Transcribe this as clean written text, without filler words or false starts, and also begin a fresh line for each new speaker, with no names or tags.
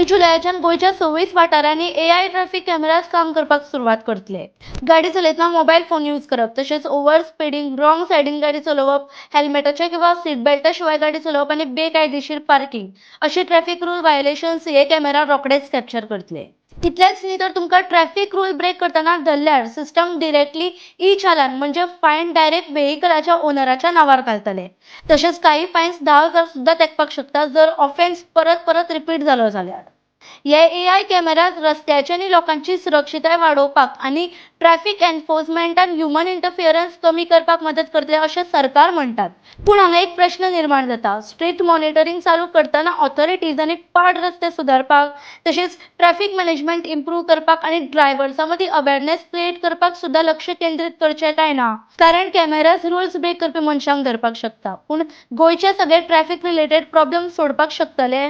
जुलयाच्यान गोंयच्या 26 वाठारांनी AI traffic cameras काम करपाक सुरवात करतले। गाडी चलयतना मोबायल फोन यूज करप, तशेंच ओव्हर स्पीडिंग, रॉंग सायडीन गाडी चलोवप, हेल्मेटाचे किंवा सीट बेल्टा शिवाय गाडी चलोवप आनी बेकायदेशीर पार्किंग अशी ट्रॅफिक रूल व्हायोलेशन्स हे कॅमेरा रोखडेच कॅप्चर करतले। इतलेंच न्ही तर तुमकां ट्रॅफिक रूल ब्रेक करतना धरल्यार सिस्टम डायरेक्टली ई-चालान म्हणजे फायन डायरेक्ट व्हेइकलाच्या ओनराच्या नावार घालतले। तशेंच काही फायन्स 10,000 सुद्धा तेंकपाक शकता जर ऑफेन्स परत परत रिपीट जालो जाल्यार। हे एआय कॅमेराज रस्त्याची आनी लोकांची सुरक्षितताय वाडोवपाक आनी ट्रॅफिक एन्फोर्समेंट आनी ह्यूमन इंटरफियरन्स कमी करपाक मदत करतले अशें सरकार म्हणटात। पूण हांगा एक प्रश्न निर्माण जाता, स्ट्रिक्ट मॉनिटरिंग चालू करतना ऑथॉरिटीजांनी पाड रस्ते सुदारपाक, तशेंच ट्रॅफिक मॅनेजमेंट इम्प्रूव्ह करपाक आनी ड्रायव्हर्सां मदीं अवेअरनेस क्रिएट करपाक सुद्धा लक्ष केंद्रीत करचें काय ना? कारण कॅमेराज रूल्स ब्रेक करपी मनशांक धरपाक शकता, पूण गोंयचे सगळे ट्रॅफिक रिलेटेड प्रॉब्लेम सोडपाक शकतले?